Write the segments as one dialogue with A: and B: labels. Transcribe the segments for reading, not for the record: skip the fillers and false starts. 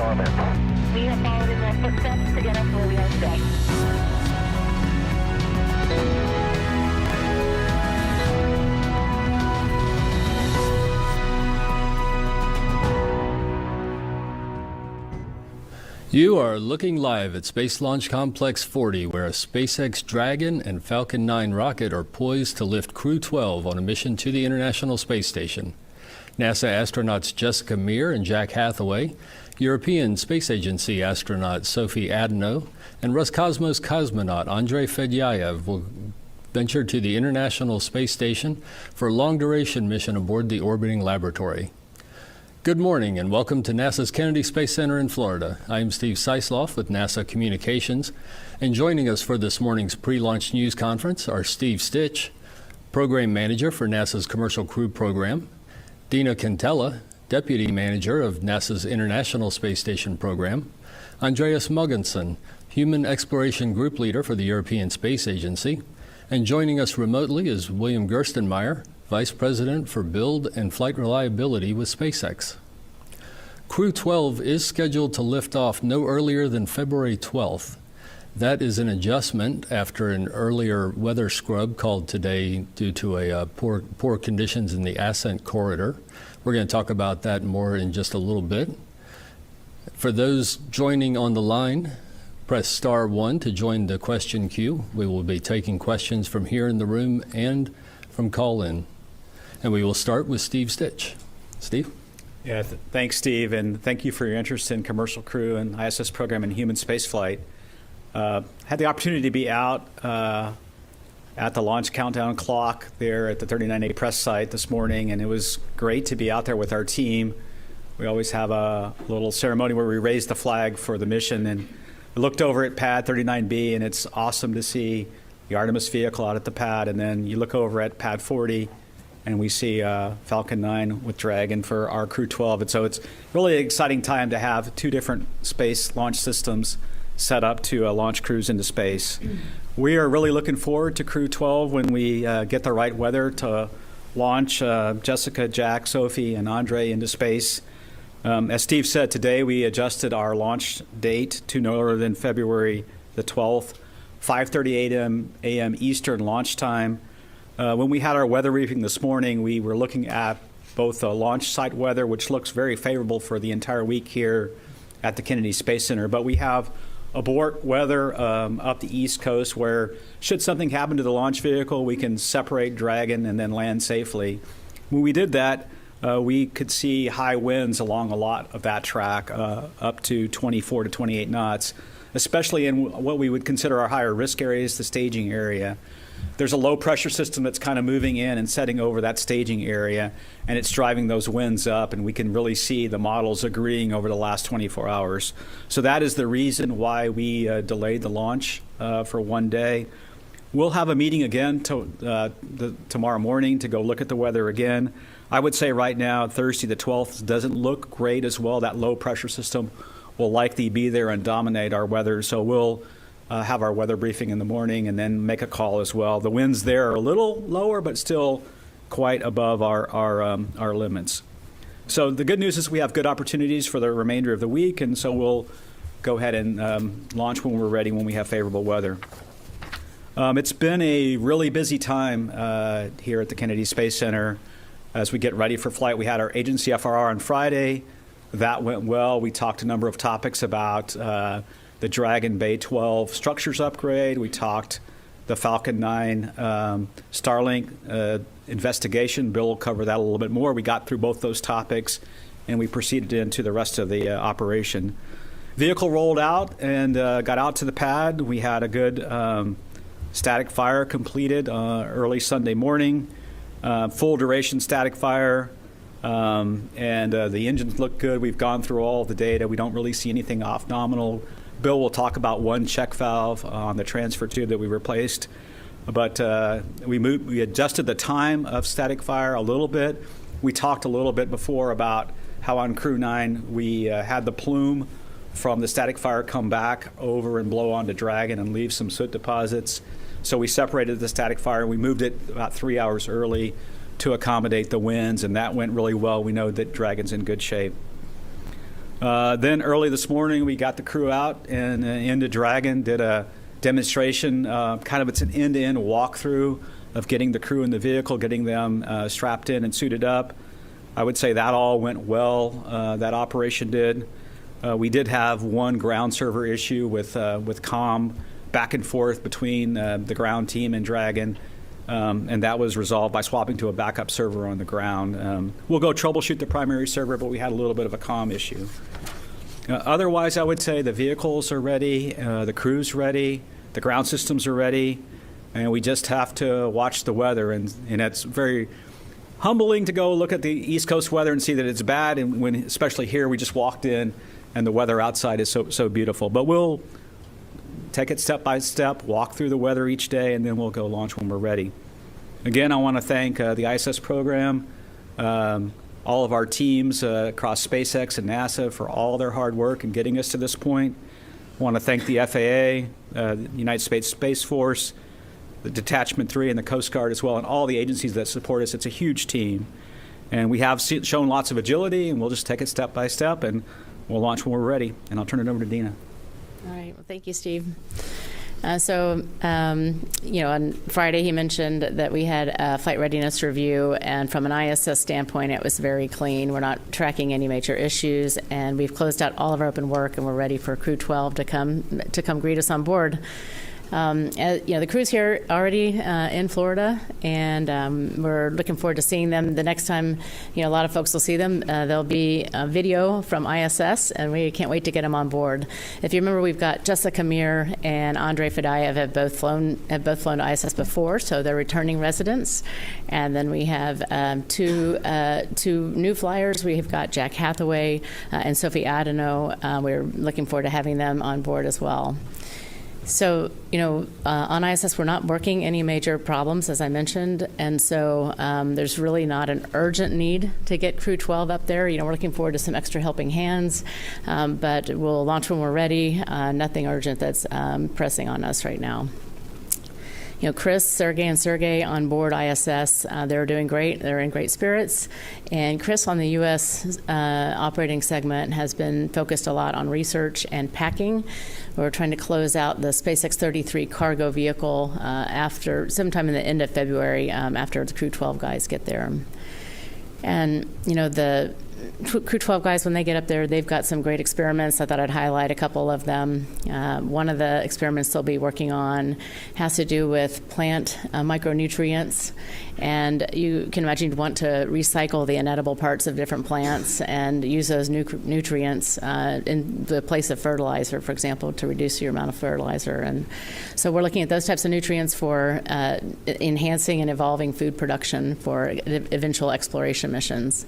A: orbit. We have followed in their footsteps to get us where we are today.
B: You are looking live at Space Launch Complex 40, where a SpaceX Dragon and Falcon 9 rocket are poised to lift Crew-12 on a mission to the International Space Station. NASA astronauts Jessica Meir and Jack Hathaway, European Space Agency astronaut Sophie Adano, and Roscosmos cosmonaut Andrei Fedyaev will venture to the International Space Station for a long-duration mission aboard the orbiting laboratory. Good morning and welcome to NASA's Kennedy Space Center in Florida. I'm Steve Seisloff with NASA Communications, and joining us for this morning's pre-launch news conference are Steve Stitch, Program Manager for NASA's Commercial Crew Program, Dina Cantella, Deputy Manager of NASA's International Space Station Program, Andreas Mogensen, Human Exploration Group Leader for the European Space Agency, and joining us remotely is William Gerstenmaier, Vice President for Build and Flight Reliability with SpaceX. Crew-12 is scheduled to lift off no earlier than February 12th. That is an adjustment after an earlier weather scrub called today due to poor conditions in the ascent corridor. We're going to talk about that more in just a little bit. For those joining on the line, press star 1 to join the question queue. We will be taking questions from here in the room and from call-in. And we will start with Steve Stitch. Steve?
C: Yeah, thanks, Steve, and thank you for your interest in Commercial Crew and ISS program and human spaceflight. Had the opportunity to be out at the launch countdown clock there at the 39A press site this morning, and it was great to be out there with our team. We always have a little ceremony where we raise the flag for the mission, and I looked over at pad 39B, and it's awesome to see the Artemis vehicle out at the pad, and then you look over at pad 40, and we see Falcon 9 with Dragon for our Crew-12. And so it's really an exciting time to have two different space launch systems set up to launch crews into space. We are really looking forward to Crew-12 when we get the right weather to launch Jessica, Jack, Sophie, and Andre into space. As Steve said, today we adjusted our launch date to no later than February the 12th, 5:30 a.m. Eastern launch time. When we had our weather briefing this morning, we were looking at both the launch site weather, which looks very favorable for the entire week here at the Kennedy Space Center, but we have abort weather up the East Coast where, should something happen to the launch vehicle, we can separate Dragon and then land safely. When we did that, we could see high winds along a lot of that track, up to 24 to 28 knots, especially in what we would consider our higher risk areas, the staging area. There's a low pressure system that's kind of moving in and setting over that staging area, and it's driving those winds up, and we can really see the models agreeing over the last 24 hours. So that is the reason why we delayed the launch for one day. We'll have a meeting again tomorrow morning to go look at the weather again. I would say right now, Thursday the 12th doesn't look great as well. That low pressure system will likely be there and dominate our weather, so we'll have our weather briefing in the morning and then make a call as well. The winds there are a little lower, but still quite above our limits. So the good news is we have good opportunities for the remainder of the week, and so we'll go ahead and launch when we're ready, when we have favorable weather. It's been a really busy time here at the Kennedy Space Center as we get ready for flight. We had our agency FRR on Friday. That went well. We talked a number of topics about the Dragon Bay 12 structures upgrade. We talked the Falcon 9 Starlink investigation. Bill will cover that a little bit more. We got through both those topics, and we proceeded into the rest of the operation. Vehicle rolled out and got out to the pad. We had a good static fire completed early Sunday morning, full duration static fire, and the engines look good. We've gone through all the data. We don't really see anything off nominal. Bill will talk about one check valve on the transfer tube that we replaced, but we adjusted the time of static fire a little bit. We talked a little bit before about how on Crew 9 we had the plume from the static fire come back over and blow onto Dragon and leave some soot deposits. So we separated the static fire. We moved it about 3 hours early to accommodate the winds, and that went really well. We know that Dragon's in good shape. Then early this morning, we got the crew out and into Dragon, did a demonstration. Kind of it's an end-to-end walkthrough of getting the crew in the vehicle, getting them strapped in and suited up. I would say that all went well. That operation did. We did have one ground server issue with comm back and forth between the ground team and Dragon, and that was resolved by swapping to a backup server on the ground. We'll go troubleshoot the primary server, but we had a little bit of a comm issue. Otherwise, I would say the vehicles are ready, the crew's ready, the ground systems are ready, and we just have to watch the weather. And it's very humbling to go look at the East Coast weather and see that it's bad, and when, especially here, we just walked in and the weather outside is so beautiful. But we'll take it step by step, walk through the weather each day, and then we'll go launch when we're ready. Again, I want to thank the ISS program, all of our teams across SpaceX and NASA for all their hard work in getting us to this point. I want to thank the FAA, the United States Space Force, the Detachment 3, and the Coast Guard as well, and all the agencies that support us. It's a huge team. And we have shown lots of agility, and we'll just take it step by step, and we'll launch when we're ready. And I'll turn it over to Dina.
D: All right. Well, thank you, Steve. On Friday, he mentioned that we had a flight readiness review, and from an ISS standpoint, it was very clean. We're not tracking any major issues, and we've closed out all of our open work, and we're ready for Crew-12 to come greet us on board. The crew's here already in Florida, and we're looking forward to seeing them. The next time, a lot of folks will see them. There'll be a video from ISS, and we can't wait to get them on board. If you remember, we've got Jessica Meir and Andre Fadayev have both flown to ISS before, so they're returning residents. And then we have two new flyers. We've got Jack Hathaway and Sophie Adeno. We're looking forward to having them on board as well. So, on ISS, we're not working any major problems, as I mentioned, and so there's really not an urgent need to get Crew-12 up there. We're looking forward to some extra helping hands, but we'll launch when we're ready. Nothing urgent that's pressing on us right now. Chris, Sergey, and Sergey on board ISS, they're doing great. They're in great spirits. And Chris on the U.S. Operating segment has been focused a lot on research and packing. We're trying to close out the SpaceX 33 cargo vehicle after sometime in the end of February, after the Crew-12 guys get there. And, the Crew-12 guys, when they get up there, they've got some great experiments. I thought I'd highlight a couple of them. One of the experiments they'll be working on has to do with plant micronutrients. And you can imagine you'd want to recycle the inedible parts of different plants and use those nutrients in the place of fertilizer, for example, to reduce your amount of fertilizer. And so we're looking at those types of nutrients for enhancing and evolving food production for eventual exploration missions.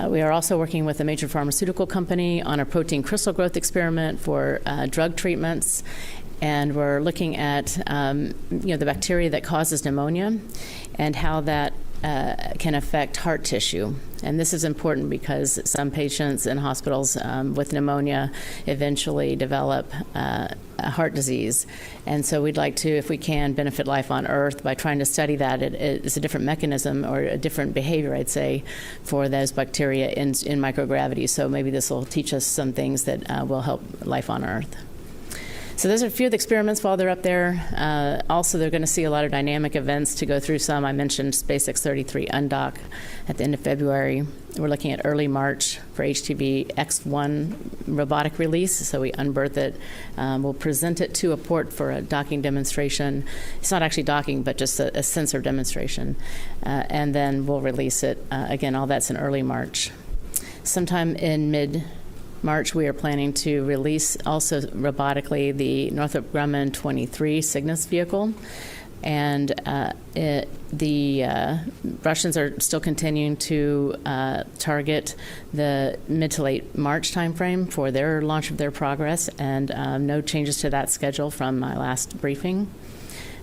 D: We are also working with a major pharmaceutical company on a protein crystal growth experiment for drug treatments, and we're looking at the bacteria that causes pneumonia and how that can affect heart tissue. And this is important because some patients in hospitals with pneumonia eventually develop heart disease. And so we'd like to, if we can, benefit life on Earth by trying to study that. It's a different mechanism or a different behavior, I'd say, for those bacteria in microgravity. So maybe this will teach us some things that will help life on Earth. So those are a few of the experiments while they're up there. Also, they're going to see a lot of dynamic events to go through some. I mentioned SpaceX 33 undock at the end of February. We're looking at early March for HTV X1 robotic release. So we unberth it. We'll present it to a port for a docking demonstration. It's not actually docking, but just a sensor demonstration. And then we'll release it. Again, all that's in early March. Sometime in mid-March, we are planning to release also robotically the Northrop Grumman 23 Cygnus vehicle. And the Russians are still continuing to target the mid to late March timeframe for their launch of their Progress, and no changes to that schedule from my last briefing.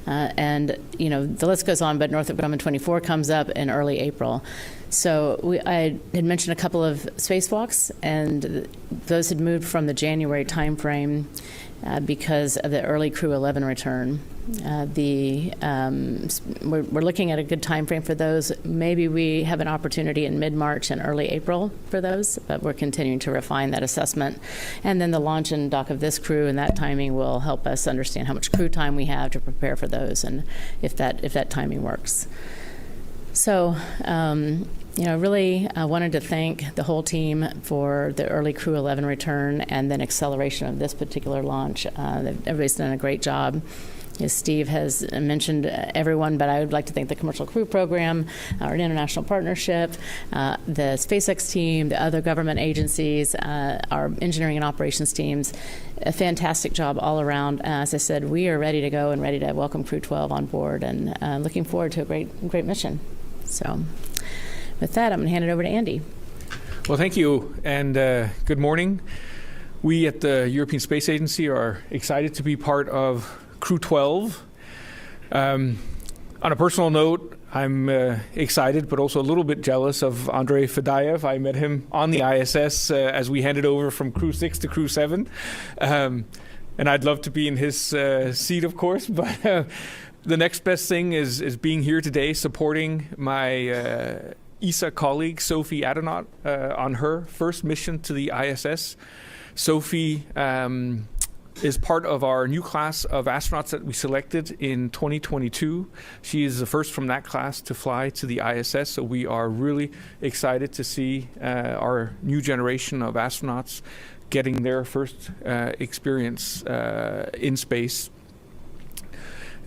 D: And the list goes on, but Northrop Grumman 24 comes up in early April. So I had mentioned a couple of spacewalks, and those had moved from the January timeframe because of the early Crew-11 return. We're looking at a good time frame for those. Maybe we have an opportunity in mid-March and early April for those, but we're continuing to refine that assessment. And then the launch and dock of this crew and that timing will help us understand how much crew time we have to prepare for those and if that timing works. So, really wanted to thank the whole team for the early Crew-11 return and then acceleration of this particular launch. Everybody's done a great job. As Steve has mentioned everyone, but I would like to thank the Commercial Crew Program, our international partnership, the SpaceX team, the other government agencies, our engineering and operations teams. A fantastic job all around. As I said, we are ready to go and ready to welcome Crew-12 on board and looking forward to a great mission. So with that, I'm going to hand it over to Andy.
E: Well, thank you, and good morning. We at the European Space Agency are excited to be part of Crew-12. On a personal note, I'm excited, but also a little bit jealous of Andrei Fadayev. I met him on the ISS as we handed over from Crew-6 to Crew-7. And I'd love to be in his seat, of course, but the next best thing is being here today supporting my ESA colleague, Sophie Adenauer, on her first mission to the ISS. Sophie is part of our new class of astronauts that we selected in 2022. She is the first from that class to fly to the ISS, so we are really excited to see our new generation of astronauts getting their first experience in space.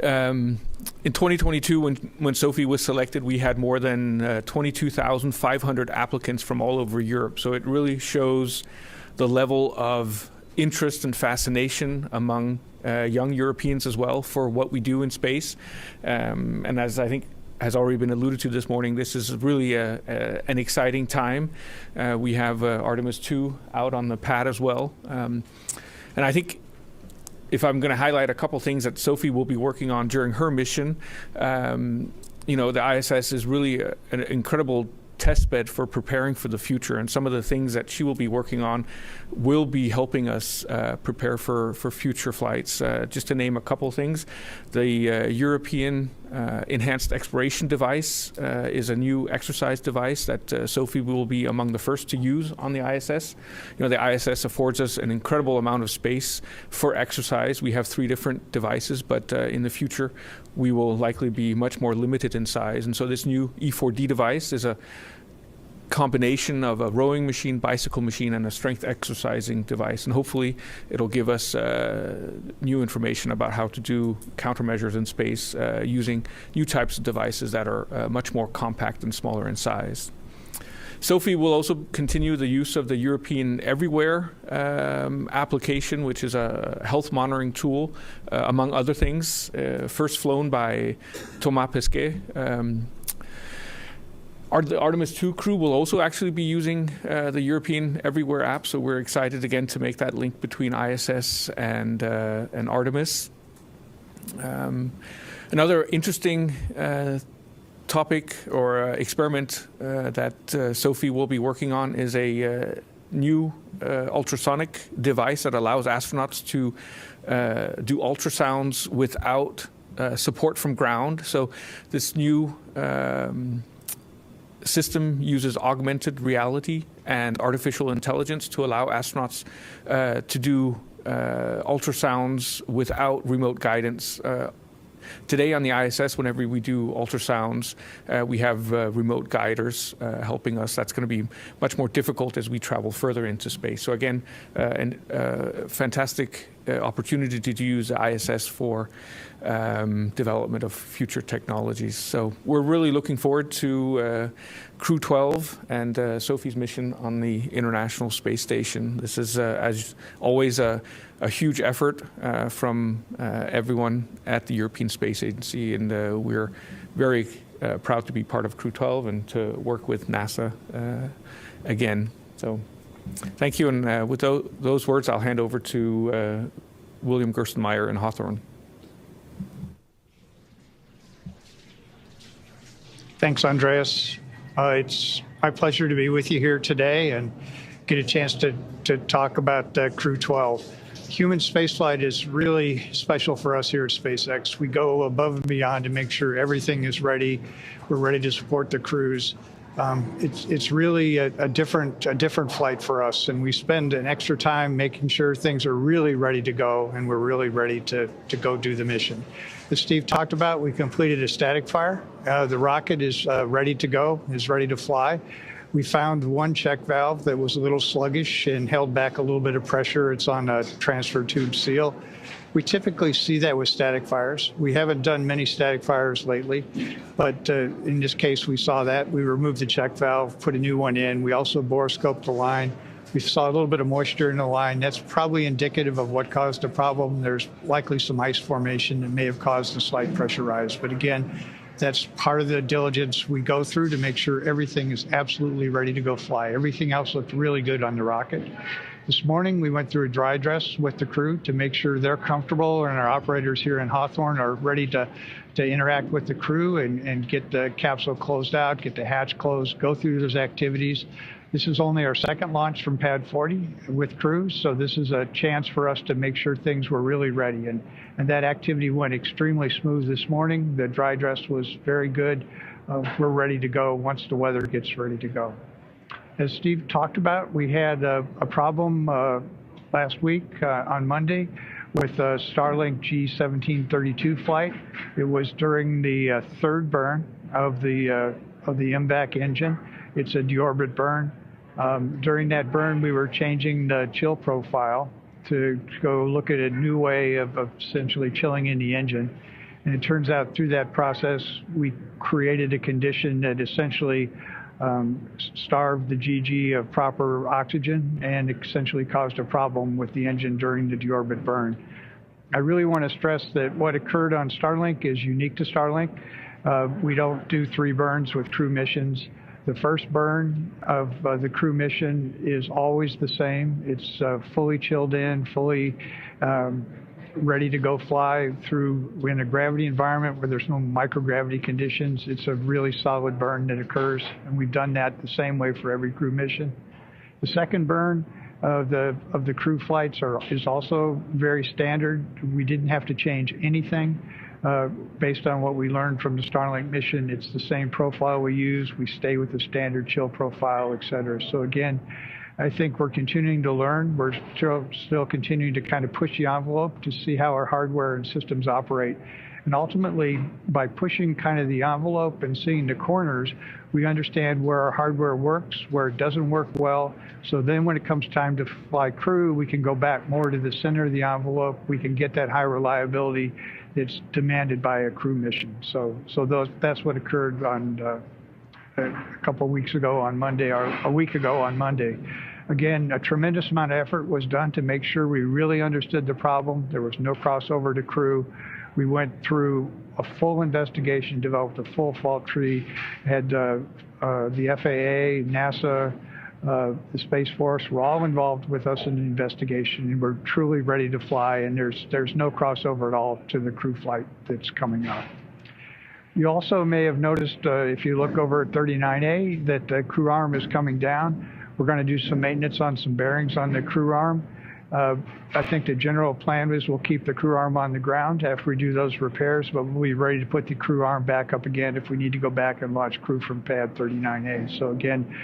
E: In 2022, when Sophie was selected, we had more than 22,500 applicants from all over Europe, so it really shows the level of interest and fascination among young Europeans as well for what we do in space. And as I think has already been alluded to this morning, this is really an exciting time. We have Artemis 2 out on the pad as well. And I think if I'm going to highlight a couple things that Sophie will be working on during her mission, the ISS is really an incredible testbed for preparing for the future, and some of the things that she will be working on will be helping us prepare for future flights. Just to name a couple things, the European Enhanced Exploration Device is a new exercise device that Sophie will be among the first to use on the ISS. The ISS affords us an incredible amount of space for exercise. We have 3 different devices, but in the future we will likely be much more limited in size. And so this new E4D device is a combination of a rowing machine, bicycle machine, and a strength exercising device. And hopefully it'll give us new information about how to do countermeasures in space using new types of devices that are much more compact and smaller in size. Sophie will also continue the use of the European Everywhere application, which is a health monitoring tool, among other things, first flown by Thomas Pesquet. The Artemis 2 crew will also actually be using the European Everywhere app, so we're excited again to make that link between ISS and Artemis. Another interesting topic or experiment that Sophie will be working on is a new ultrasonic device that allows astronauts to do ultrasounds without support from ground. So this new system uses augmented reality and artificial intelligence to allow astronauts to do ultrasounds without remote guidance. Today on the ISS, whenever we do ultrasounds, we have remote guiders helping us. That's going to be much more difficult as we travel further into space. So again, a fantastic opportunity to use the ISS for development of future technologies. So we're really looking forward to Crew-12 and Sophie's mission on the International Space Station. This is, as always, a huge effort from everyone at the European Space Agency, and we're very proud to be part of Crew-12 and to work with NASA again. So thank you, and with those words, I'll hand over to William Gerstenmaier in Hawthorne.
F: Thanks, Andreas. It's my pleasure to be with you here today and get a chance to talk about Crew-12. Human spaceflight is really special for us here at SpaceX. We go above and beyond to make sure everything is ready. We're ready to support the crews. It's really a different flight for us, and we spend an extra time making sure things are really ready to go, and we're really ready to go do the mission. As Steve talked about, we completed a static fire. The rocket is ready to go, is ready to fly. We found one check valve that was a little sluggish and held back a little bit of pressure. It's on a transfer tube seal. We typically see that with static fires. We haven't done many static fires lately, but in this case, we saw that. We removed the check valve, put a new one in. We also borescoped the line. We saw a little bit of moisture in the line. That's probably indicative of what caused the problem. There's likely some ice formation that may have caused a slight pressure rise. But again, that's part of the diligence we go through to make sure everything is absolutely ready to go fly. Everything else looked really good on the rocket. This morning, we went through a dry dress with the crew to make sure they're comfortable, and our operators here in Hawthorne are ready to interact with the crew and get the capsule closed out, get the hatch closed, go through those activities. This is only our second launch from Pad 40 with crews, so this is a chance for us to make sure things were really ready. And that activity went extremely smooth this morning. The dry dress was very good. We're ready to go once the weather gets ready to go. As Steve talked about, we had a problem last week on Monday with a Starlink G1732 flight. It was during the third burn of the MVAC engine. It's a deorbit burn. During that burn, we were changing the chill profile to go look at a new way of essentially chilling in the engine. And it turns out through that process, we created a condition that essentially starved the GG of proper oxygen and essentially caused a problem with the engine during the deorbit burn. I really want to stress that what occurred on Starlink is unique to Starlink. We don't do 3 burns with crew missions. The first burn of the crew mission is always the same. It's fully chilled in, fully ready to go fly through in a gravity environment where there's no microgravity conditions. It's a really solid burn that occurs, and we've done that the same way for every crew mission. The second burn of the crew flights is also very standard. We didn't have to change anything. Based on what we learned from the Starlink mission, it's the same profile we use. We stay with the standard chill profile, et cetera. So again, I think we're continuing to learn. We're still continuing to kind of push the envelope to see how our hardware and systems operate. And ultimately, by pushing kind of the envelope and seeing the corners, we understand where our hardware works, where it doesn't work well. So then when it comes time to fly crew, we can go back more to the center of the envelope. We can get that high reliability that's demanded by a crew mission. So that's what occurred on a couple of weeks ago on Monday, or a week ago on Monday. Again, a tremendous amount of effort was done to make sure we really understood the problem. There was no crossover to crew. We went through a full investigation, developed a full fault tree, had the FAA, NASA, the Space Force were all involved with us in the investigation, and we're truly ready to fly, and there's no crossover at all to the crew flight that's coming up. You also may have noticed, if you look over at 39A, that the crew arm is coming down. We're going to do some maintenance on some bearings on the crew arm. I think the general plan is we'll keep the crew arm on the ground after we do those repairs, but we'll be ready to put the crew arm back up again if we need to go back and launch crew from pad 39A. So again,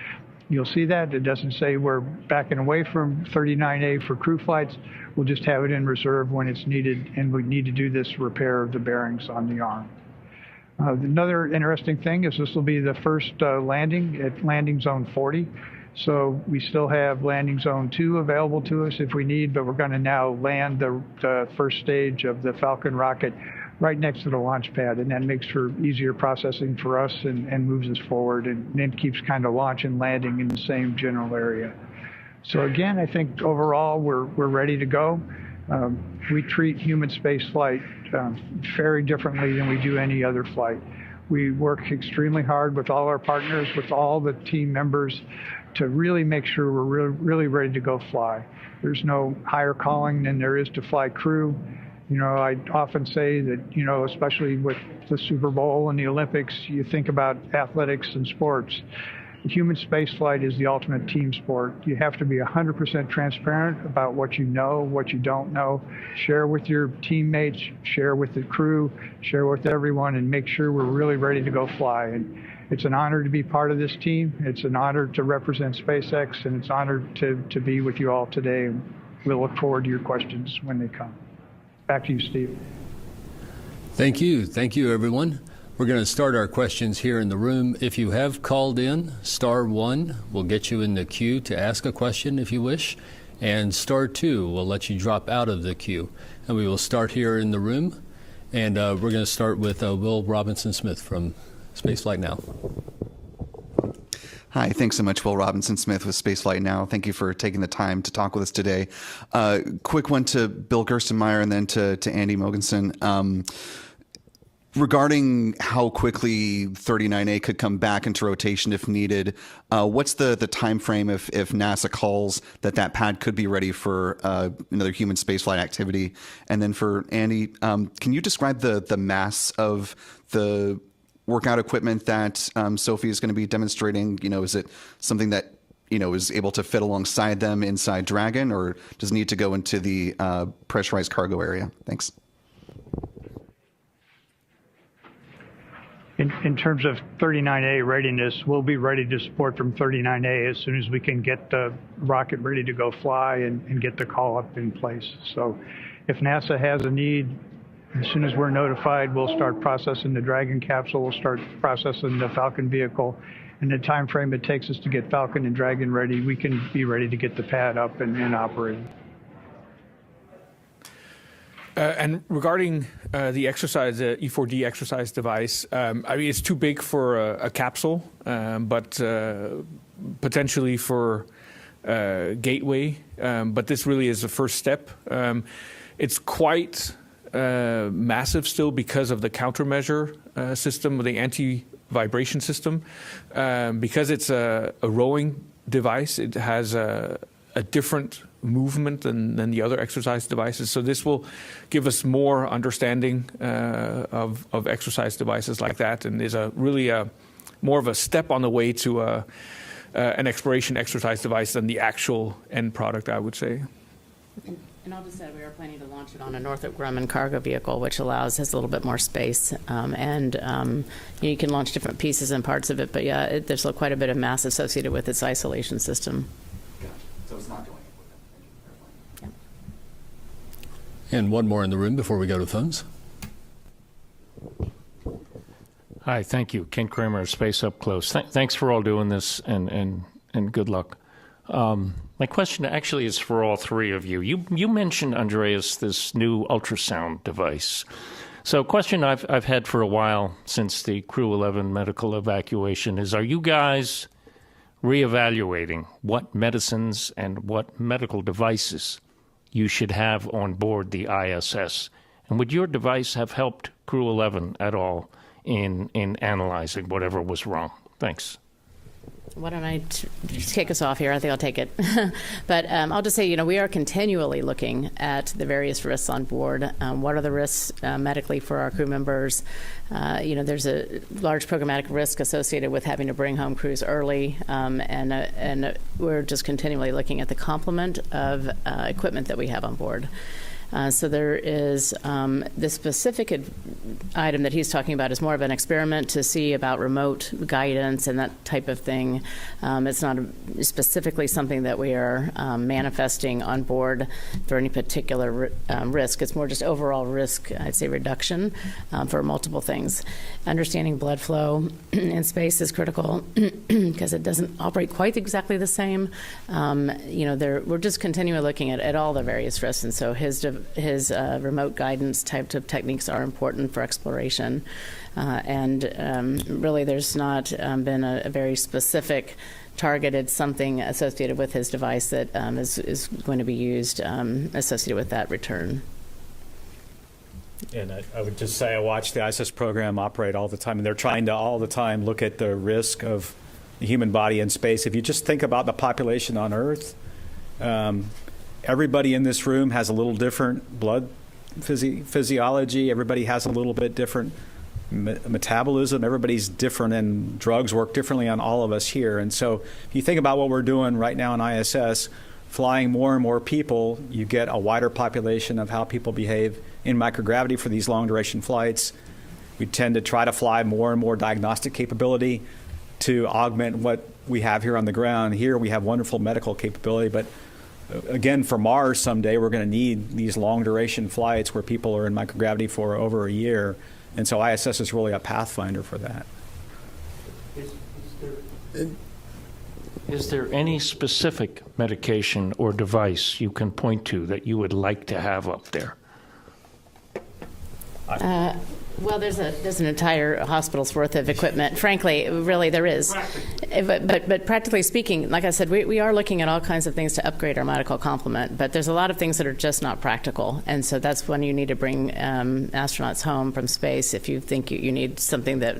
F: you'll see that. It doesn't say we're backing away from 39A for crew flights. We'll just have it in reserve when it's needed, and we need to do this repair of the bearings on the arm. Another interesting thing is this will be the first landing at landing zone 40. So we still have landing zone 2 available to us if we need, but we're going to now land the first stage of the Falcon rocket right next to the launch pad, and that makes for easier processing for us and moves us forward, and then keeps kind of launch and landing in the same general area. So again, I think overall we're ready to go. We treat human space flight very differently than we do any other flight. We work extremely hard with all our partners, with all the team members, to really make sure we're really ready to go fly. There's no higher calling than there is to fly crew. You know, I often say that, you know, especially with the Super Bowl and the Olympics, you think about athletics and sports. Human spaceflight is the ultimate team sport. You have to be 100% transparent about what you know, what you don't know. Share with your teammates, share with the crew, share with everyone, and make sure we're really ready to go fly. And it's an honor to be part of this team. It's an honor to represent SpaceX, and it's an honor to be with you all today. And we'll look forward to your questions when they come. Back to you, Steve.
B: Thank you. Thank you, everyone. We're going to start our questions here in the room. If you have called in, *1 will get you in the queue to ask a question if you wish, and *2 will let you drop out of the queue. And we will start here in the room, and we're going to start with Will Robinson-Smith from Spaceflight Now.
G: Hi, thanks so much, Will Robinson-Smith with Spaceflight Now. Thank you for taking the time to talk with us today. Quick one to Bill Gerstenmaier and then to Andy Mogensen. Regarding how quickly 39A could come back into rotation if needed, what's the time frame if NASA calls that pad could be ready for another human spaceflight activity? And then for Andy, can you describe the mass of the workout equipment that Sophie is going to be demonstrating? You know, is it something that, you know, is able to fit alongside them inside Dragon, or does it need to go into the pressurized cargo area? Thanks.
F: In terms of 39A readiness, we'll be ready to support from 39A as soon as we can get the rocket ready to go fly and get the call up in place. So if NASA has a need, as soon as we're notified, we'll start processing the Dragon capsule, we'll start processing the Falcon vehicle. And the time frame it takes us to get Falcon and Dragon ready, we can be ready to get the pad up and operating.
E: And regarding the exercise, the E4D exercise device, I mean, it's too big for a capsule, but potentially for Gateway. But this really is the first step. It's quite massive still because of the countermeasure system, the anti-vibration system. Because it's a rowing device, it has a different movement than the other exercise devices. So this will give us more understanding of exercise devices like that, and is really more of a step on the way to an exploration exercise device than the actual end product, I would say.
D: And I'll just say we are planning to launch it on a Northrop Grumman cargo vehicle, which has a little bit more space. You can launch different pieces and parts of it, but yeah, there's quite a bit of mass associated with its isolation system.
G: Gotcha. So it's not going.
B: And one more in the room before we go to phones.
H: Hi, thank you. Ken Kramer, Space Up Close. Thanks for all doing this, and good luck. My question actually is for all three of you. You mentioned, Andreas, this new ultrasound device. So a question I've had for a while since the Crew-11 medical evacuation is, are you guys reevaluating what medicines and what medical devices you should have on board the ISS? And would your device have helped Crew-11 at all in analyzing whatever was wrong? Thanks.
D: Why don't I kick us off here? I think I'll take it. But I'll just say, we are continually looking at the various risks on board. What are the risks medically for our crew members? There's a large programmatic risk associated with having to bring home crews early, and we're just continually looking at the complement of equipment that we have on board. So there is the specific item that he's talking about is more of an experiment to see about remote guidance and that type of thing. It's not specifically something that we are manifesting on board for any particular risk. It's more just overall risk, I'd say, reduction for multiple things. Understanding blood flow in space is critical because it doesn't operate quite exactly the same. We're just continually looking at all the various risks, and so his remote guidance types of techniques are important for exploration. Really, there's not been a very specific targeted something associated with his device that is going to be used associated with that return.
C: And I would just say I watch the ISS program operate all the time, and they're trying to all the time look at the risk of the human body in space. If you just think about the population on Earth, everybody in this room has a little different blood physiology. Everybody has a little bit different metabolism. Everybody's different, and drugs work differently on all of us here. And so if you think about what we're doing right now in ISS, flying more and more people, you get a wider population of how people behave in microgravity for these long-duration flights. We tend to try to fly more and more diagnostic capability to augment what we have here on the ground. Here we have wonderful medical capability, but again, for Mars someday, we're going to need these long-duration flights where people are in microgravity for over a year. And so ISS is really a pathfinder for that.
H: Is there any specific medication or device you can point to that you would like to have up there?
D: Well, there's an entire hospital's worth of equipment. Frankly, really, there is. But practically speaking, like I said, we are looking at all kinds of things to upgrade our medical complement. But there's a lot of things that are just not practical, and so that's when you need to bring astronauts home from space. If you think you need something that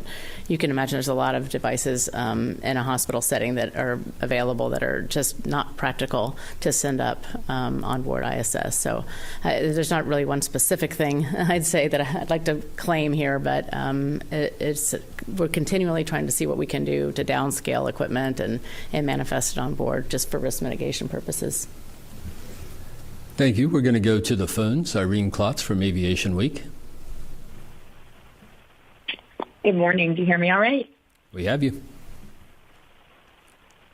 D: you can imagine, there's a lot of devices in a hospital setting that are available that are just not practical to send up on board ISS. So there's not really one specific thing I'd say that I'd like to claim here, but we're continually trying to see what we can do to downscale equipment and manifest it on board just for risk mitigation purposes.
B: Thank you. We're going to go to the phones. Irene Klotz from Aviation Week.
I: Good morning. Do you hear me all right?
B: We have you.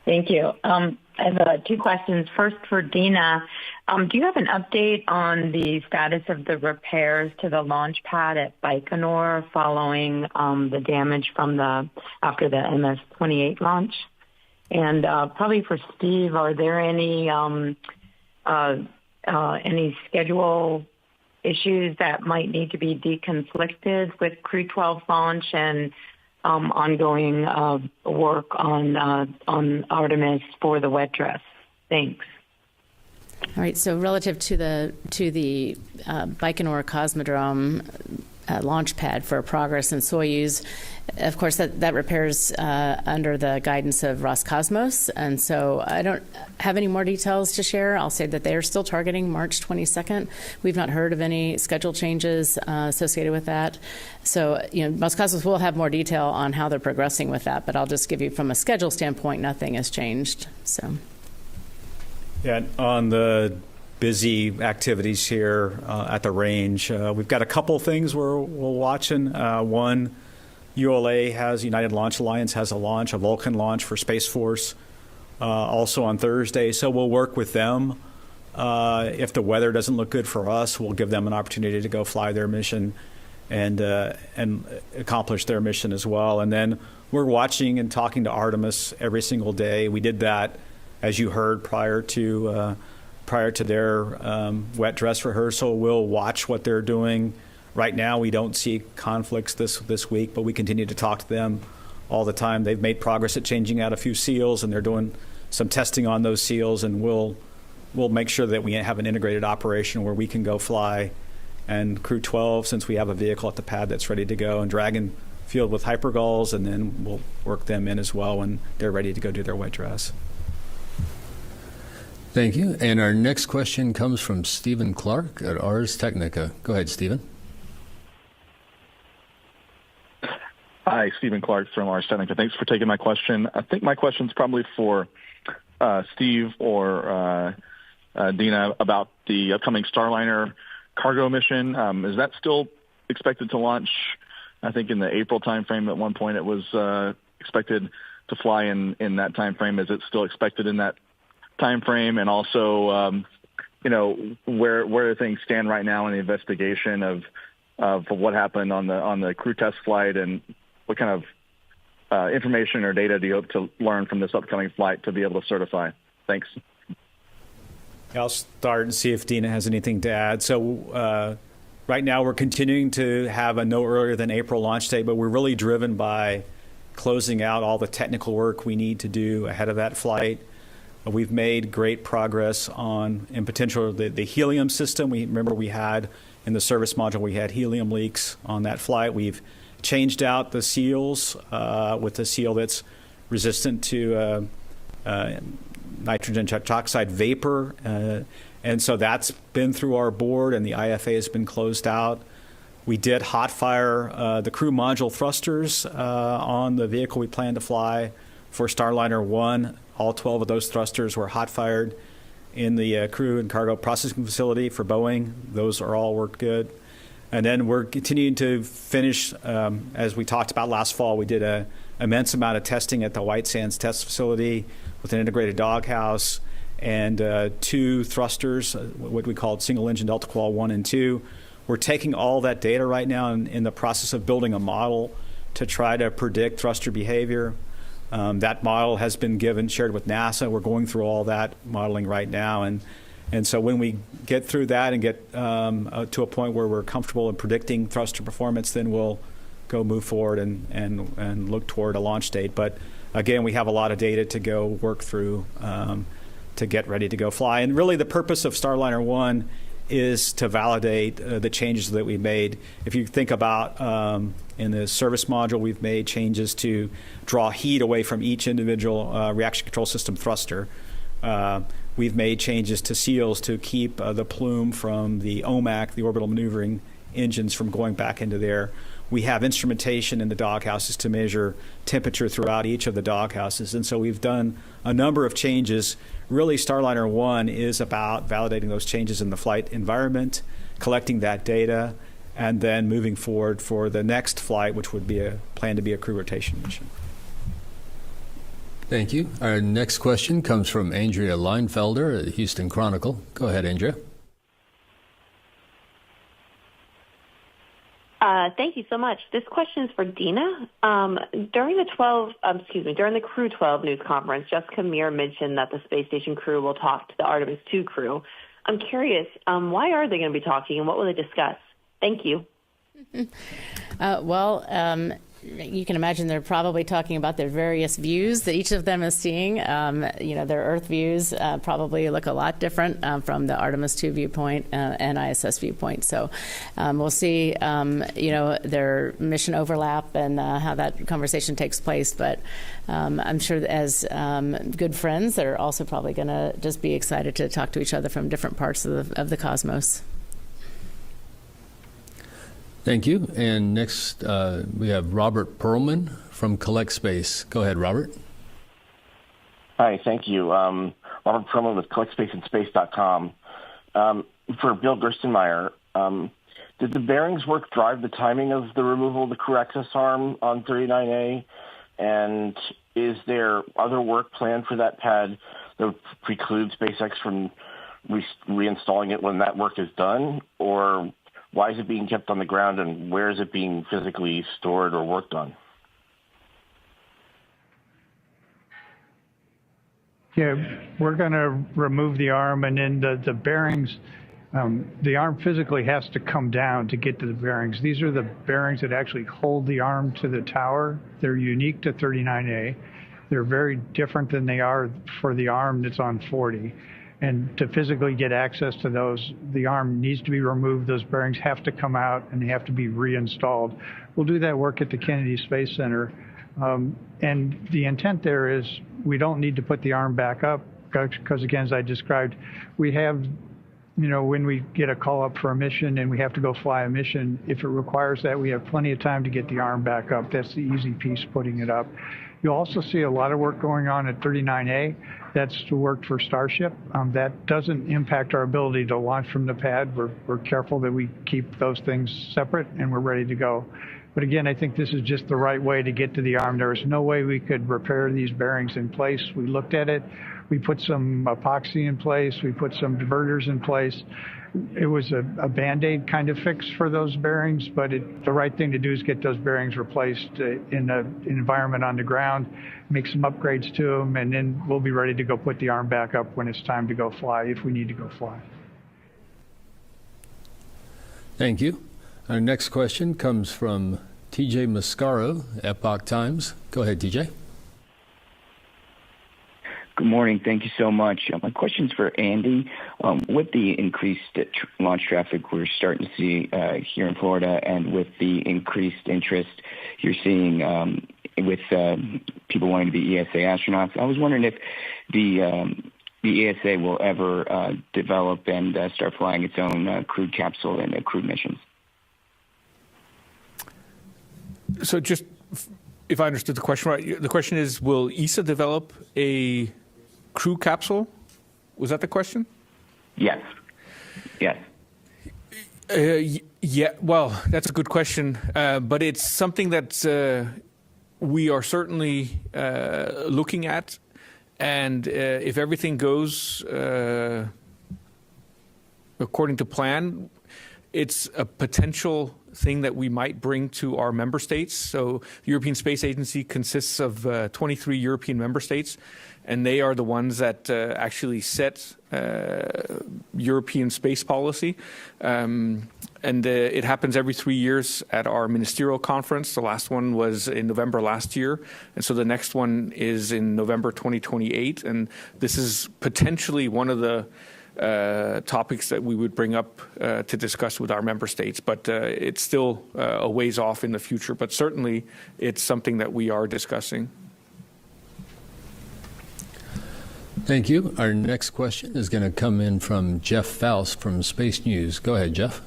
I: Thank you. I have two questions. First, for Dina, do you have an update on the status of the repairs to the launch pad at Baikonur following the damage from after the MS-28 launch? And probably for Steve, are there any schedule issues that might need to be deconflicted with Crew-12 launch and ongoing work on Artemis for the wet dress? Thanks.
D: All right. So relative to the Baikonur Cosmodrome launch pad for Progress and Soyuz, of course, that repairs under the guidance of Roscosmos, and so I don't have any more details to share. I'll say that they are still targeting March 22nd. We've not heard of any schedule changes associated with that. So, Roscosmos will have more detail on how they're progressing with that, but I'll just give you from a schedule standpoint, nothing has changed. So,
C: yeah, on the busy activities here at the range, we've got a couple things we're watching. One, ULA United Launch Alliance has a Vulcan launch for Space Force also on Thursday. So we'll work with them. If the weather doesn't look good for us, we'll give them an opportunity to go fly their mission and accomplish their mission as well. And then we're watching and talking to Artemis every single day. We did that, as you heard, prior to their wet dress rehearsal. We'll watch what they're doing. Right now, we don't see conflicts this week, but we continue to talk to them all the time. They've made progress at changing out a few seals, and they're doing some testing on those seals, and we'll make sure that we have an integrated operation where we can go fly. And Crew-12, since we have a vehicle at the pad that's ready to go, and Dragon field with hypergulls, and then we'll work them in as well when they're ready to go do their wet dress.
B: Thank you. And our next question comes from Stephen Clark at Ars Technica. Go ahead, Stephen.
J: Hi, Stephen Clark from Ars Technica. Thanks for taking my question. I think my question is probably for Steve or Dina about the upcoming Starliner cargo mission. Is that still expected to launch, I think, in the April timeframe? At one point it was expected to fly in that timeframe. Is it still expected in that timeframe? And also, where things stand right now in the investigation of what happened on the crew test flight, and what kind of information or data do you hope to learn from this upcoming flight to be able to certify? Thanks.
C: I'll start and see if Dina has anything to add. So right now we're continuing to have a no earlier than April launch date, but we're really driven by closing out all the technical work we need to do ahead of that flight. We've made great progress on, in potential, the helium system. Remember we had in the service module, we had helium leaks on that flight. We've changed out the seals with a seal that's resistant to nitrogen tetroxide vapor. And so that's been through our board, and the IFA has been closed out. We did hot fire the crew module thrusters on the vehicle we plan to fly for Starliner 1. All 12 of those thrusters were hot fired in the crew and cargo processing facility for Boeing. Those are all worked good. And then we're continuing to finish, as we talked about last fall, we did an immense amount of testing at the White Sands test facility with an integrated doghouse and 2 thrusters, what we called single engine Delta Qual 1 and 2. We're taking all that data right now in the process of building a model to try to predict thruster behavior. That model has been shared with NASA. We're going through all that modeling right now. And so when we get through that and get to a point where we're comfortable in predicting thruster performance, then we'll go move forward and look toward a launch date. But again, we have a lot of data to go work through to get ready to go fly. And really the purpose of Starliner 1 is to validate the changes that we made. If you think about in the service module, we've made changes to draw heat away from each individual reaction control system thruster. We've made changes to seals to keep the plume from the OMAC, the orbital maneuvering engines, from going back into there. We have instrumentation in the doghouses to measure temperature throughout each of the doghouses. And so we've done a number of changes. Really, Starliner 1 is about validating those changes in the flight environment, collecting that data, and then moving forward for the next flight, which would be planned to be a crew rotation mission.
B: Thank you. Our next question comes from Andrea Leinfelder at the Houston Chronicle. Go ahead, Andrea.
K: Thank you so much. This question is for Dina. During the Crew-12 news conference, Jessica Meir mentioned that the space station crew will talk to the Artemis II crew. I'm curious, why are they going to be talking, and what will they discuss? Thank you.
D: You can imagine they're probably talking about their various views that each of them is seeing. Their Earth views probably look a lot different from the Artemis II viewpoint and ISS viewpoint. So we'll see, their mission overlap and how that conversation takes place. But I'm sure that as good friends, they're also probably going to just be excited to talk to each other from different parts of the cosmos.
B: Thank you. And next, we have Robert Perlman from Collect Space. Go ahead, Robert.
L: Hi, thank you. Robert Perlman with CollectSpaceAndSpace.com. For Bill Gerstenmaier, did the bearings work drive the timing of the removal of the crew access arm on 39A? And is there other work planned for that pad that would preclude SpaceX from reinstalling it when that work is done? Or why is it being kept on the ground, and where is it being physically stored or worked on?
F: Yeah, we're going to remove the arm, and then the bearings, the arm physically has to come down to get to the bearings. These are the bearings that actually hold the arm to the tower. They're unique to 39A. They're very different than they are for the arm that's on 40. And to physically get access to those, the arm needs to be removed. Those bearings have to come out, and they have to be reinstalled. We'll do that work at the Kennedy Space Center. And the intent there is we don't need to put the arm back up because, again, as I described, we have, when we get a call up for a mission and we have to go fly a mission, if it requires that, we have plenty of time to get the arm back up. That's the easy piece, putting it up. You'll also see a lot of work going on at 39A. That's the work for Starship. That doesn't impact our ability to launch from the pad. We're careful that we keep those things separate, and we're ready to go. But again, I think this is just the right way to get to the arm. There is no way we could repair these bearings in place. We looked at it. We put some epoxy in place. We put some diverters in place. It was a Band-Aid kind of fix for those bearings, but the right thing to do is get those bearings replaced in an environment on the ground, make some upgrades to them, and then we'll be ready to go put the arm back up when it's time to go fly, if we need to go fly.
B: Thank you. Our next question comes from TJ Mascaro, Epoch Times. Go ahead, TJ.
M: Good morning. Thank you so much. My question is for Andy. With the increased launch traffic we're starting to see here in Florida, and with the increased interest you're seeing with people wanting to be ESA astronauts, I was wondering if the the ESA will ever develop and start flying its own crewed capsule and crewed missions.
E: So just, if I understood the question right, the question is, will ESA develop a crew capsule? Was that the question?
M: Yes. Yes.
E: Yeah, well, that's a good question, but it's something that we are certainly looking at, and if everything goes according to plan, it's a potential thing that we might bring to our member states. So the European Space Agency consists of 23 European member states, and they are the ones that actually set European space policy. And it happens every 3 years at our ministerial conference. The last one was in November last year. And so the next one is in November 2028. And this is potentially one of the topics that we would bring up to discuss with our member states. But it's still a ways off in the future. But certainly it's something that we are discussing.
B: Thank you. Our next question is going to come in from Jeff Faust from Space News. Go ahead, Jeff.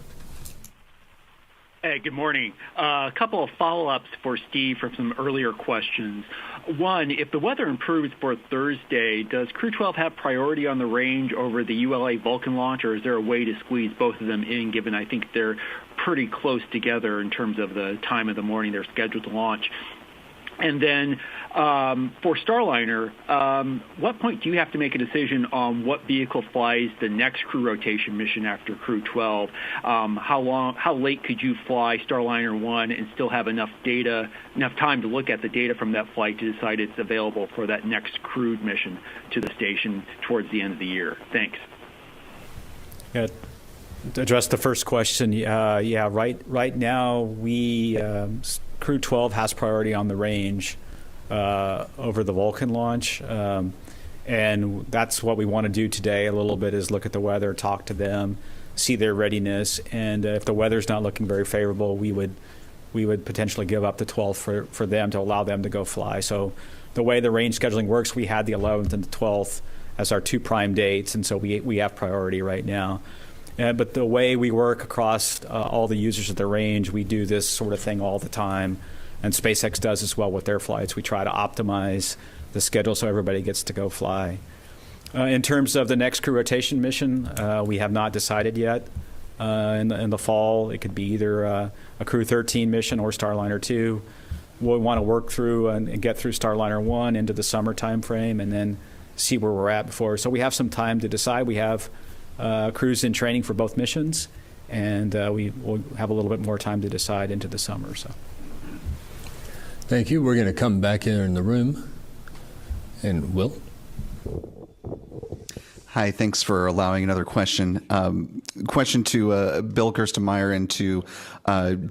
N: Hey, good morning. A couple of follow-ups for Steve from some earlier questions. One, if the weather improves for Thursday, does Crew-12 have priority on the range over the ULA Vulcan launch, or is there a way to squeeze both of them in, given I think they're pretty close together in terms of the time of the morning they're scheduled to launch? And then for Starliner, what point do you have to make a decision on what vehicle flies the next crew rotation mission after Crew-12? How late could you fly Starliner 1 and still have enough time to look at the data from that flight to decide it's available for that next crewed mission to the station towards the end of the year? Thanks.
C: Yeah, to address the first question, right now we Crew-12 has priority on the range over the Vulcan launch, and that's what we want to do today a little bit, is look at the weather, talk to them, see their readiness, and if the weather's not looking very favorable, we would potentially give up the 12th for them to allow them to go fly. So the way the range scheduling works, we had the 11th and the 12th as our two prime dates, and so we have priority right now. But the way we work across all the users of the range, we do this sort of thing all the time. And SpaceX does as well with their flights. We try to optimize the schedule so everybody gets to go fly. In terms of the next crew rotation mission, we have not decided yet. In the fall, it could be either a Crew-13 mission or Starliner 2. We'll want to work through and get through Starliner 1 into the summer time frame and then see where we're at before. So we have some time to decide. We have crews in training for both missions, and we will have a little bit more time to decide into the summer. So,
B: thank you. We're going to come back in the room, and Will.
G: Hi, thanks for allowing another question. Question to Bill Gerstenmaier and to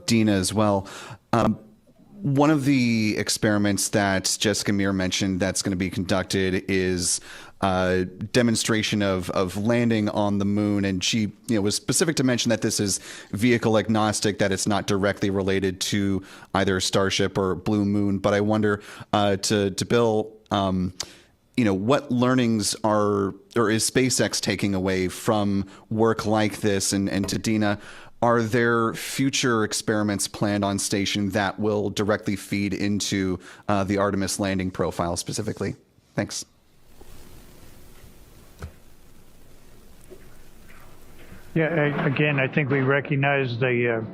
G: Dina as well. One of the experiments that Jessica Meir mentioned that's going to be conducted is demonstration of landing on the moon, and she was specific to mention that this is vehicle agnostic, that it's not directly related to either Starship or Blue Moon. But I wonder to Bill, what learnings is SpaceX taking away from work like this, and to Dina, are there future experiments planned on station that will directly feed into the Artemis landing profile specifically? Thanks.
F: Yeah, again, I think we recognize the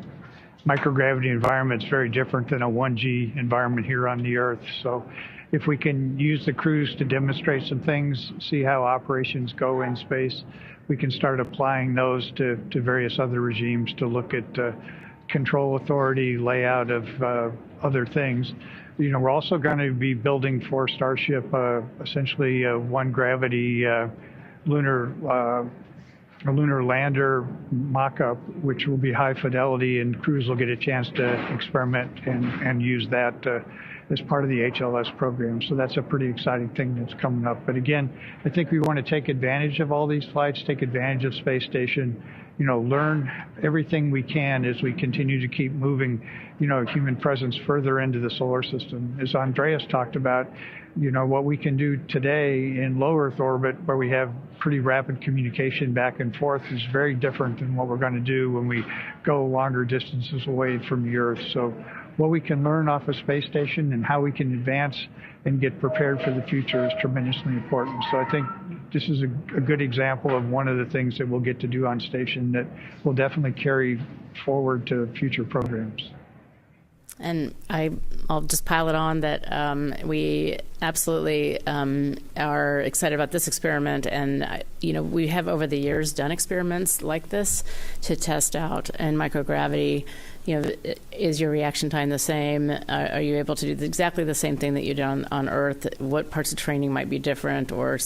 F: microgravity environment is very different than a 1G environment here on the Earth. So if we can use the crews to demonstrate some things, see how operations go in space, we can start applying those to various other regimes to look at control authority, layout of other things. We're also going to be building for Starship essentially one gravity lunar lander mock-up, which will be high fidelity, and crews will get a chance to experiment and use that as part of the HLS program. So that's a pretty exciting thing that's coming up. But again, I think we want to take advantage of all these flights, take advantage of Space Station, learn everything we can as we continue to keep moving, human presence further into the solar system. As Andreas talked about, what we can do today in low Earth orbit, where we have pretty rapid communication back and forth, is very different than what we're going to do when we go longer distances away from the Earth. So what we can learn off of Space Station and how we can advance and get prepared for the future is tremendously important. So I think this is a good example of one of the things that we'll get to do on station that will definitely carry forward to future programs.
D: And I'll just pile it on that we absolutely are excited about this experiment. And, we have over the years done experiments like this to test out in microgravity. Is your reaction time the same? Are you able to do exactly the same thing that you do on Earth? What parts of training might be different, or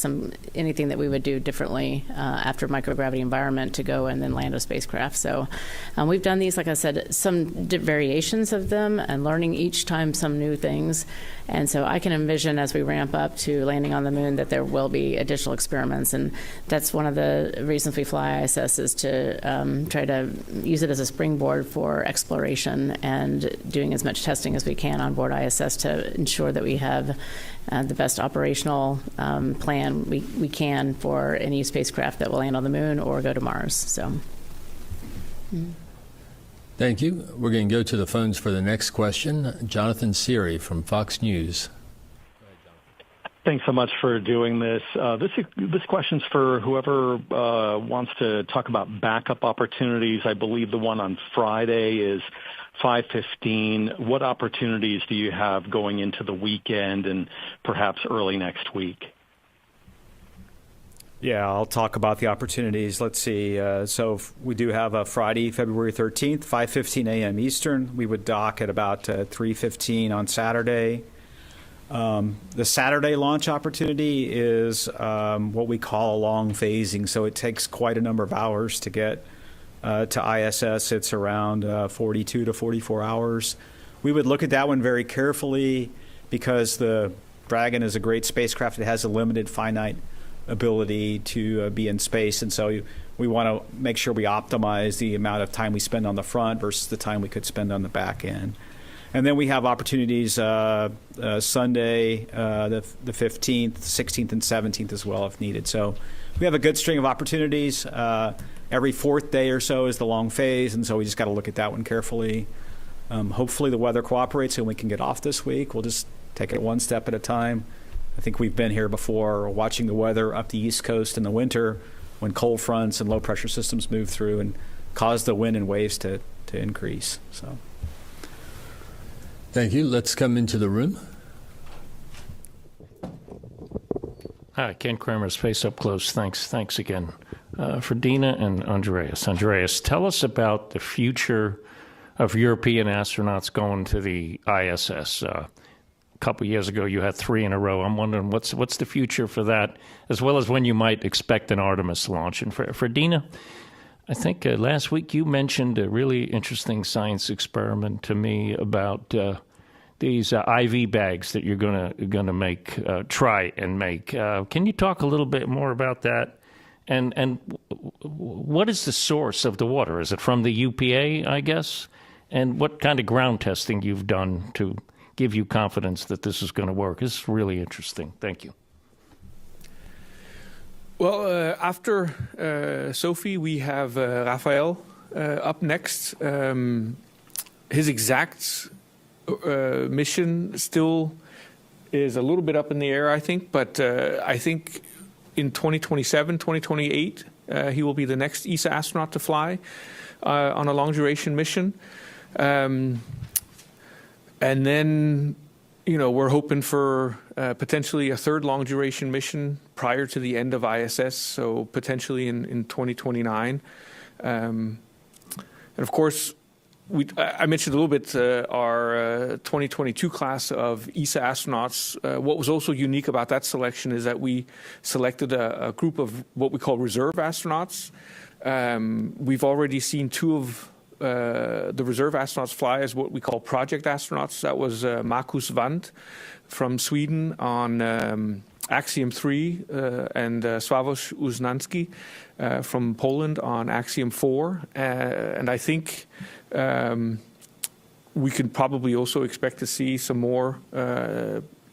D: anything that we would do differently after microgravity environment to go and then land a spacecraft? So we've done these, like I said, some variations of them, and learning each time some new things. And so I can envision as we ramp up to landing on the moon that there will be additional experiments. And that's one of the reasons we fly ISS, is to try to use it as a springboard for exploration and doing as much testing as we can on board ISS to ensure that we have the best operational plan we can for any spacecraft that will land on the moon or go to Mars. So.
B: Thank you. We're going to go to the phones for the next question. Jonathan Seary from Fox News.
O: Thanks so much for doing this. This question's for whoever wants to talk about backup opportunities. I believe the one on Friday is 5:15. What opportunities do you have going into the weekend and perhaps early next week?
C: Yeah, I'll talk about the opportunities. Let's see. So we do have a Friday, February 13th, 5:15 a.m. Eastern. We would dock at about 3:15 on Saturday. The Saturday launch opportunity is what we call a long phasing. So it takes quite a number of hours to get to ISS. It's around 42 to 44 hours. We would look at that one very carefully because the Dragon is a great spacecraft. It has a limited, finite ability to be in space, and so we want to make sure we optimize the amount of time we spend on the front versus the time we could spend on the back end. And then we have opportunities Sunday, the 15th, 16th, and 17th as well if needed. So we have a good string of opportunities. Every fourth day or so is the long phase, and so we just got to look at that one carefully. Hopefully the weather cooperates and we can get off this week. We'll just take it one step at a time. I think we've been here before, watching the weather up the East Coast in the winter when cold fronts and low pressure systems move through and cause the wind and waves to increase. So,
B: thank you. Let's come into the room.
H: Hi, Ken Kramer, Space Up Close. Thanks again. For Dina and Andreas. Andreas, tell us about the future of European astronauts going to the ISS. A couple of years ago, you had 3 in a row. I'm wondering what's the future for that, as well as when you might expect an Artemis launch. And for Dina, I think last week you mentioned a really interesting science experiment to me about these IV bags that you're gonna make, try and make. Can you talk a little bit more about that? And what is the source of the water? Is it from the UPA, I guess? And what kind of ground testing you've done to give you confidence that this is going to work? It's really interesting. Thank you.
E: Well, after Sophie, we have Rafael up next. His exact mission still is a little bit up in the air, I think, but I think in 2027, 2028, he will be the next ESA astronaut to fly on a long-duration mission. And then, we're hoping for potentially a third long-duration mission prior to the end of ISS, so potentially in 2029. And of course, I mentioned a little bit our 2022 class of ESA astronauts. What was also unique about that selection is that we selected a group of what we call reserve astronauts. We've already seen 2 of the reserve astronauts fly as what we call project astronauts. That was Markus Wandt from Sweden on Axiom 3 and Sławomir Uznanski from Poland on Axiom 4. And I think we could probably also expect to see some more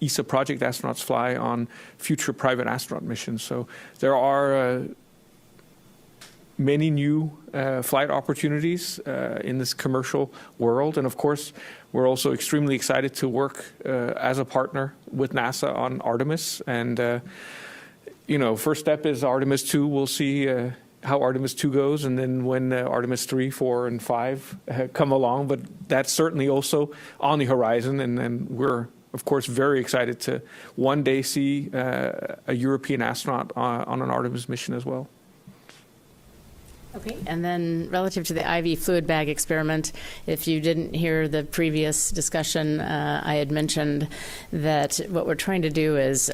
E: ESA project astronauts fly on future private astronaut missions. So there are many new flight opportunities in this commercial world. And of course, we're also extremely excited to work as a partner with NASA on Artemis. And, first step is Artemis 2. We'll see how Artemis 2 goes, and then when Artemis 3, 4, and 5 come along. But that's certainly also on the horizon, and we're, of course, very excited to one day see a European astronaut on an Artemis mission as well.
D: Okay, and then relative to the IV fluid bag experiment, if you didn't hear the previous discussion, I had mentioned that what we're trying to do is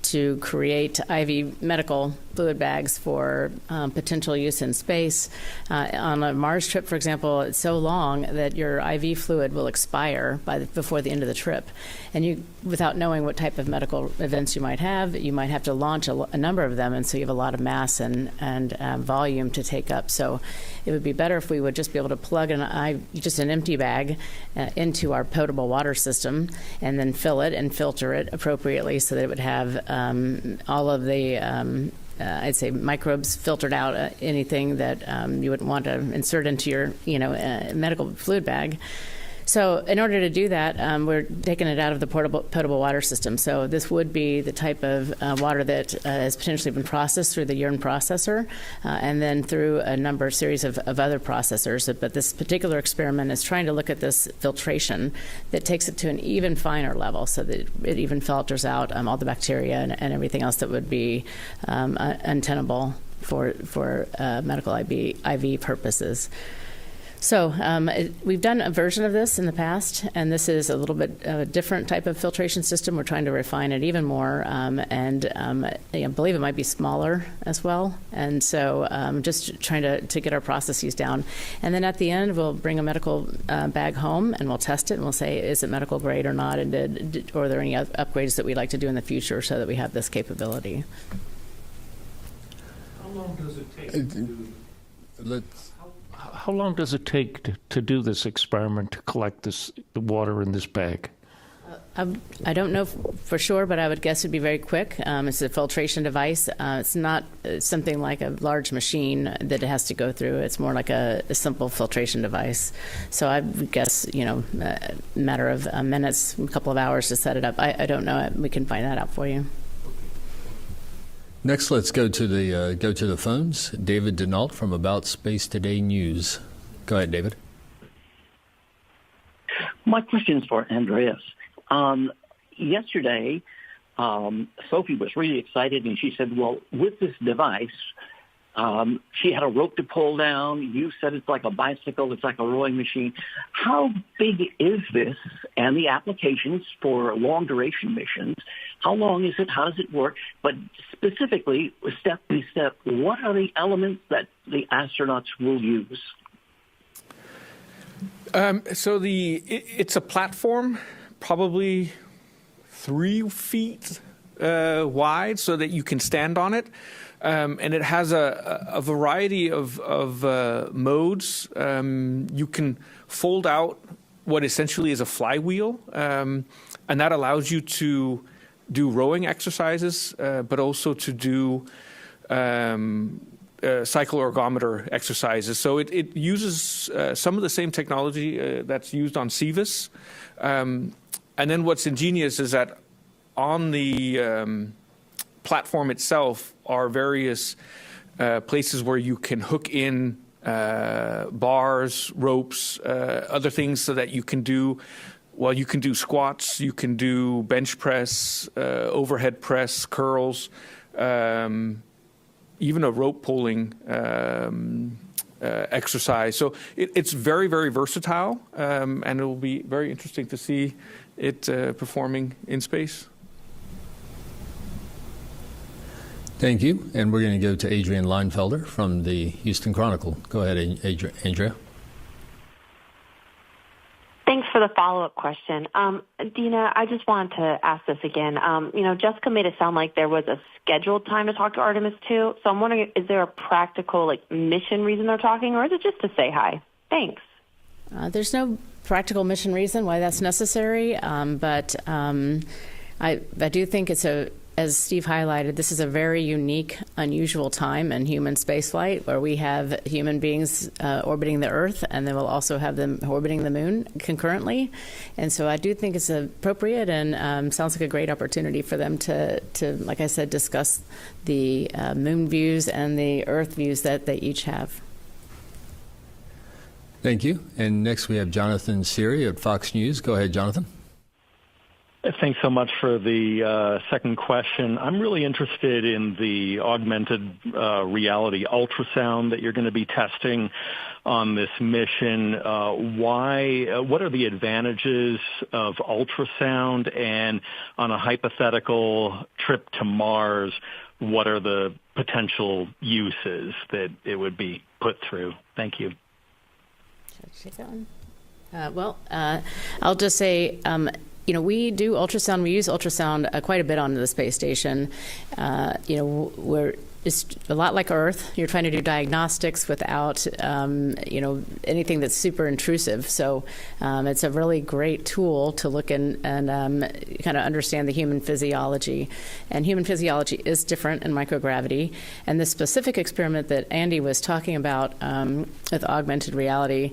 D: to create IV medical fluid bags for potential use in space. On a Mars trip, for example, it's so long that your IV fluid will expire before the end of the trip. And you, without knowing what type of medical events you might have to launch a number of them, and so you have a lot of mass and volume to take up. So it would be better if we would just be able to plug just an empty bag into our potable water system and then fill it and filter it appropriately so that it would have all of the I'd say microbes filtered out, anything that you wouldn't want to insert into your medical fluid bag. So in order to do that, we're taking it out of the potable water system. So this would be the type of water that has potentially been processed through the urine processor and then through a series of other processors. But this particular experiment is trying to look at this filtration that takes it to an even finer level so that it even filters out all the bacteria and everything else that would be untenable for medical IV purposes. So we've done a version of this in the past, and this is a little bit of a different type of filtration system. We're trying to refine it even more, and I believe it might be smaller as well. And so just trying to get our processes down. And then at the end, we'll bring a medical bag home, and we'll test it, and we'll say, is it medical grade or not, and or are there any upgrades that we'd like to do in the future so that we have this capability.
H: How long does it take How long does it take to do this experiment, to collect the water in this bag?
D: I don't know for sure, but I would guess it'd be very quick. It's a filtration device. It's not something like a large machine that it has to go through. It's more like a simple filtration device. So I would guess, a matter of minutes, a couple of hours to set it up. I don't know. We can find that out for you.
B: Next, let's go to the phones. David Denault from About Space Today News. Go ahead, David.
P: My question is for Andreas. Yesterday, Sophie was really excited, and she said, well, with this device, she had a rope to pull down. You said it's like a bicycle. It's like a rowing machine. How big is this and the applications for long-duration missions? How long is it? How does it work? But specifically, step by step, what are the elements that the astronauts will use?
E: So it's a platform, probably 3 feet wide, so that you can stand on it. And it has a variety of modes. You can fold out what essentially is a flywheel, and that allows you to do rowing exercises, but also to do cycle ergometer exercises. So it uses some of the same technology that's used on Cevis. And then what's ingenious is that on the platform itself are various places where you can hook in bars, ropes, other things so that you can do squats, you can do bench press, overhead press, curls, even a rope pulling exercise. So it's very, very versatile, and it will be very interesting to see it performing in space.
B: Thank you. And we're going to go to Adrian Leinfelder from the Houston Chronicle. Go ahead, Andrea.
K: the follow-up question. Dina, I just wanted to ask this again. Jessica made it sound like there was a scheduled time to talk to Artemis 2. So I'm wondering, is there a practical mission reason they're talking, or is it just to say hi? Thanks.
D: There's no practical mission reason why that's necessary, but I do think as Steve highlighted, this is a very unique, unusual time in human spaceflight where we have human beings orbiting the Earth, and then we'll also have them orbiting the Moon concurrently. And so I do think it's appropriate and sounds like a great opportunity for them to, like I said, discuss the Moon views and the Earth views that they each have.
B: Thank you. And next we have Jonathan Siri at Fox News. Go ahead, Jonathan.
O: Thanks so much for the second question. I'm really interested in the augmented reality ultrasound that you're going to be testing on this mission. What are the advantages of ultrasound? And on a hypothetical trip to Mars, what are the potential uses that it would be put through? Thank you.
D: Should I take that one? I'll just say, we do ultrasound. We use ultrasound quite a bit on the space station. It's a lot like Earth. You're trying to do diagnostics without, anything that's super intrusive. So it's a really great tool to look and kind of understand the human physiology. And human physiology is different in microgravity. And the specific experiment that Andy was talking about with augmented reality,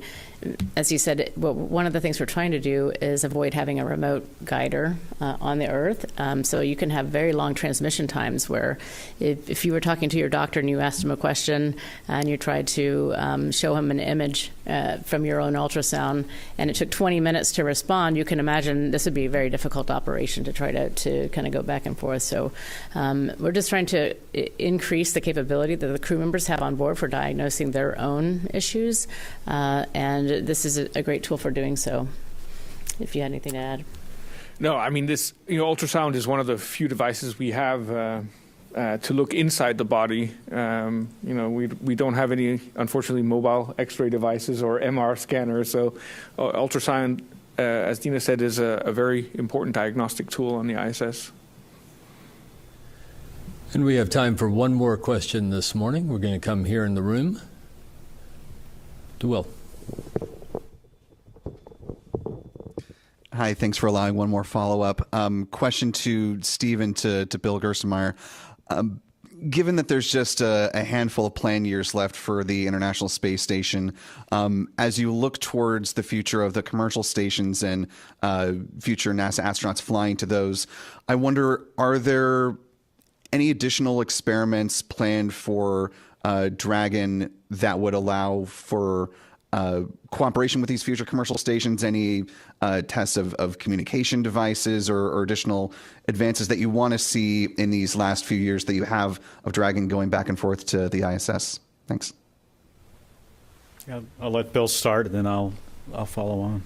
D: as he said, one of the things we're trying to do is avoid having a remote guider on the Earth. So you can have very long transmission times where if you were talking to your doctor and you asked him a question and you tried to show him an image from your own ultrasound and it took 20 minutes to respond, you can imagine this would be a very difficult operation to try to kind of go back and forth. So we're just trying to increase the capability that the crew members have on board for diagnosing their own issues. And this is a great tool for doing so, if you had anything to add.
E: No, I mean, this ultrasound is one of the few devices we have to look inside the body. We don't have any, unfortunately, mobile X-ray devices or MR scanners. So ultrasound, as Dina said, is a very important diagnostic tool on the ISS.
B: And we have time for one more question this morning. We're going to come here in the room. DeWill.
G: Hi, thanks for allowing one more follow-up. Question to Steve and to Bill Gerstenmaier. Given that there's just a handful of planned years left for the International Space Station, as you look towards the future of the commercial stations and future NASA astronauts flying to those, I wonder, are there any additional experiments planned for Dragon that would allow for cooperation with these future commercial stations, any tests of communication devices or additional advances that you want to see in these last few years that you have of Dragon going back and forth to the ISS? Thanks.
C: Yeah, I'll let Bill start, and then I'll follow on.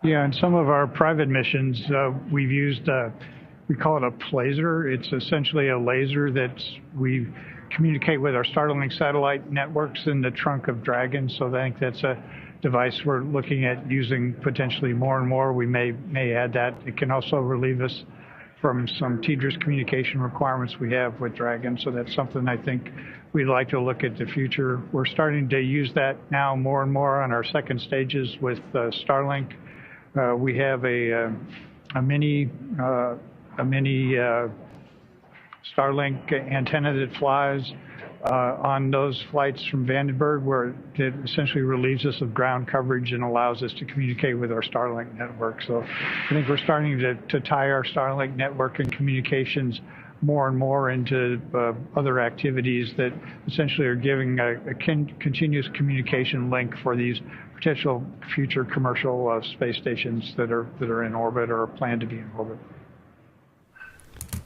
F: Yeah, in some of our private missions, we've used, we call it a plaser. It's essentially a laser that we communicate with our Starlink satellite networks in the trunk of Dragon. So I think that's a device we're looking at using potentially more and more. We may add that. It can also relieve us from some tedious communication requirements we have with Dragon. So that's something I think we'd like to look at the future. We're starting to use that now more and more on our second stages with Starlink. We have a mini Starlink antenna that flies on those flights from Vandenberg, where it essentially relieves us of ground coverage and allows us to communicate with our Starlink network. So I think we're starting to tie our Starlink network and communications more and more into other activities that essentially are giving a continuous communication link for these potential future commercial space stations that are in orbit or planned to be in orbit.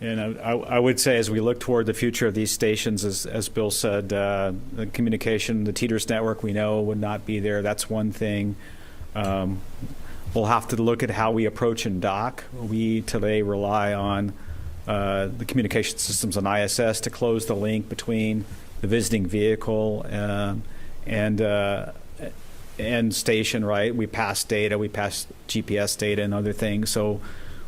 C: And I would say, as we look toward the future of these stations, as Bill said, the communication, the TDRS network, we know would not be there. That's one thing. We'll have to look at how we approach and dock. We today rely on the communication systems on ISS to close the link between the visiting vehicle and end station, right? We pass data, we pass GPS data and other things. So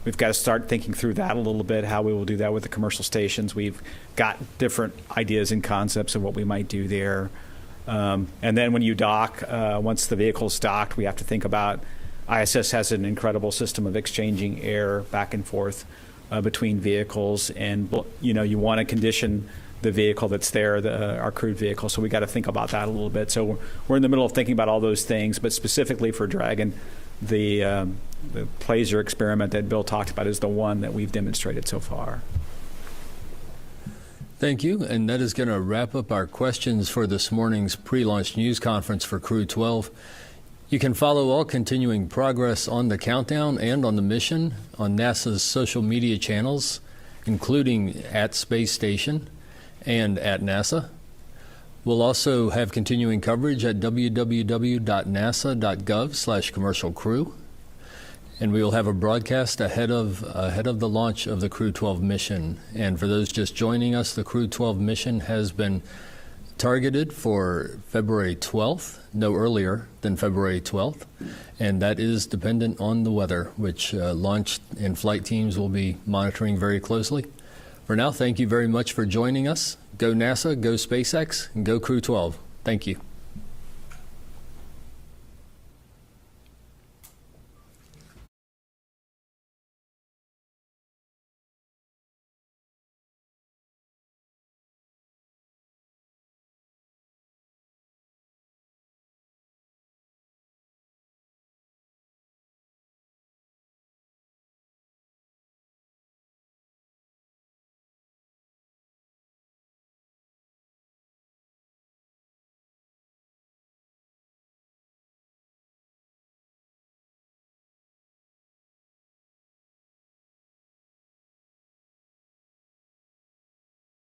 C: we've got to start thinking through that a little bit, how we will do that with the commercial stations. We've got different ideas and concepts of what we might do there. And then when you dock, once the vehicle's docked, we have to think about, ISS has an incredible system of exchanging air back and forth between vehicles, and you want to condition the vehicle that's there, our crewed vehicle. So we got to think about that a little bit. So we're in the middle of thinking about all those things, but specifically for Dragon, the Placer experiment that Bill talked about is the one that we've demonstrated so far.
B: Thank you, and that is going to wrap up our questions for this morning's pre-launch news conference for Crew-12. You can follow all continuing progress on the countdown and on the mission on NASA's social media channels, including at Space Station and at NASA. We'll also have continuing coverage at www.nasa.gov/commercial-crew, and we will have a broadcast ahead of the launch of the Crew-12 mission. And for those just joining us, the Crew-12 mission has been targeted for February 12th, no earlier than February 12th, and that is dependent on the weather, which launch and flight teams will be monitoring very closely. For now, thank you very much for joining us. Go NASA, go SpaceX, and go Crew-12. Thank you.